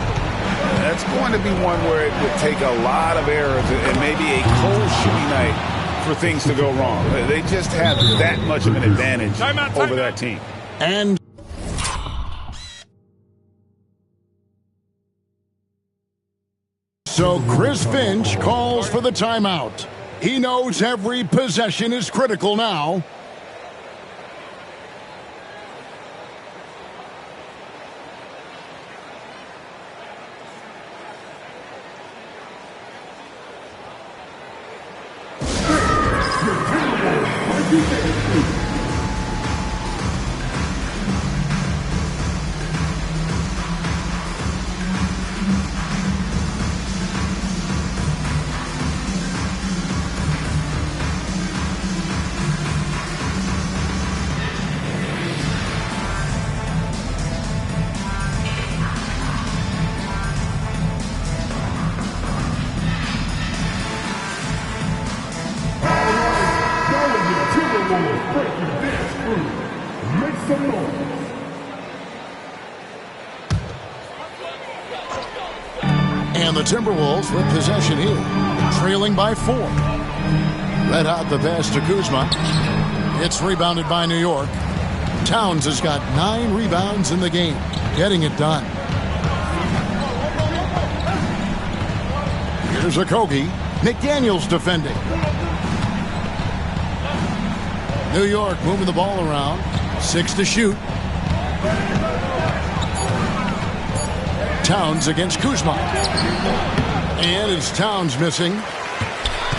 that's going to be one where it would take a lot of errors and maybe a cold shooting night for things to go wrong. They just have that much of an advantage over that team. And so Chris Finch calls for the timeout. He knows every possession is critical now. And the Timberwolves with possession here, trailing by 4. Red Hot the pass to Kuzma. It's rebounded by New York. Towns has got 9 rebounds in the game, getting it done. Here's Okogie. McDaniels defending. New York moving the ball around. 6 to shoot. Towns against Kuzma. And it's Towns missing.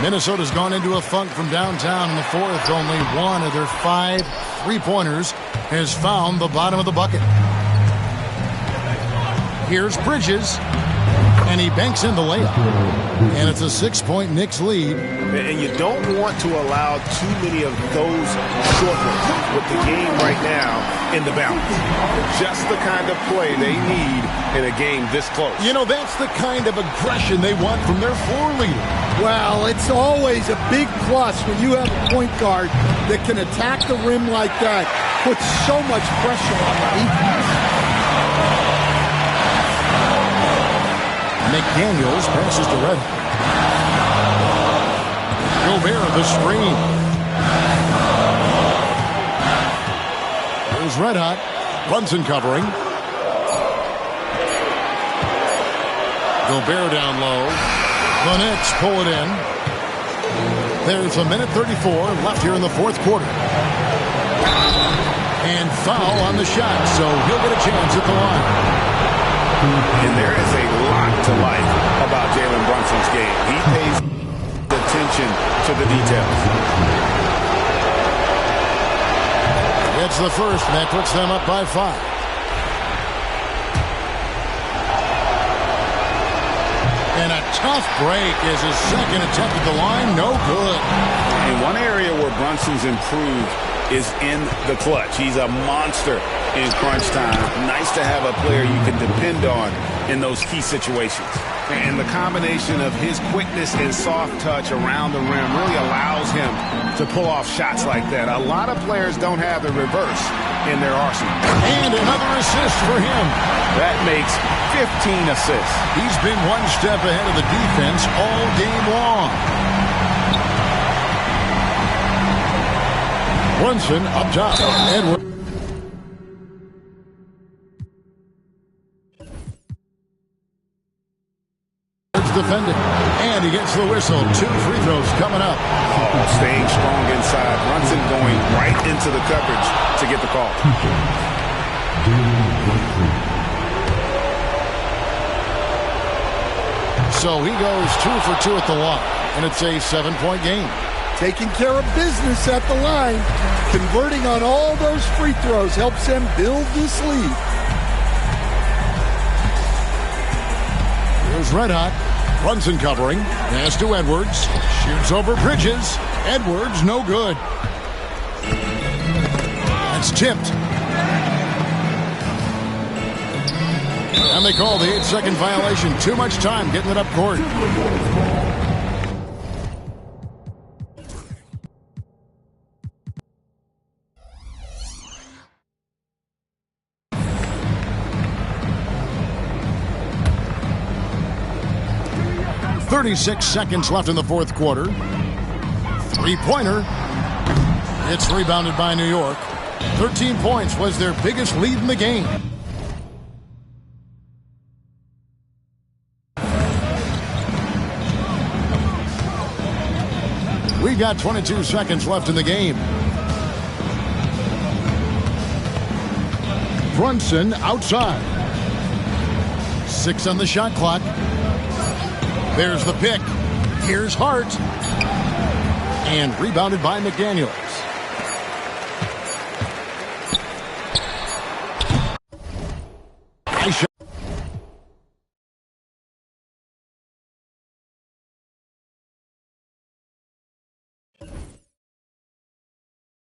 Minnesota's gone into a funk from downtown in the fourth. Only one of their 5 3-pointers has found the bottom of the bucket. Here's Bridges. And he banks in the layup. And it's a 6-point Knicks lead. And you don't want to allow too many of those short ones with the game right now in the balance. Just the kind of play they need in a game this close. You know, that's the kind of aggression they want from their floor leader. Well, it's always a big plus when you have a point guard that can attack the rim like that. Puts so much pressure on the defense. McDaniels passes to Red. Gobert the screen. There's Red Hot. Brunson covering. Gobert down low. The Knicks pull it in. There's a minute 34 left here in the fourth quarter. And foul on the shot, so he'll get a chance at the line. And there is a lot to like about Jalen Brunson's game. He pays attention to the details. It's the first, and that puts them up by 5. And a tough break is his second attempt at the line. No good. In one area where Brunson's improved is in the clutch. He's a monster in crunch time. Nice to have a player you can depend on in those key situations. And the combination of his quickness and soft touch around the rim really allows him to pull off shots like that. A lot of players don't have the reverse in their arsenal. And another assist for him. That makes 15 assists. He's been one step ahead of the defense all game long. Brunson up top. Edwards defending. And he gets the whistle. 2 free throws coming up. Staying strong inside. Brunson going right into the coverage to get the call. So he goes 2 for 2 at the line. And it's a 7-point game. Taking care of business at the line. Converting on all those free throws helps them build this lead. Here's Red Hot. Brunson covering. Pass to Edwards. Shoots over Bridges. Edwards, no good. It's tipped. And they call the 8-second violation. Too much time getting it up court. .36 seconds left in the fourth quarter. Three-pointer. It's rebounded by New York. 13 points was their biggest lead in the game. We've got 22 seconds left in the game. Brunson outside. 6 on the shot clock. There's the pick. Here's Hart. And rebounded by McDaniel.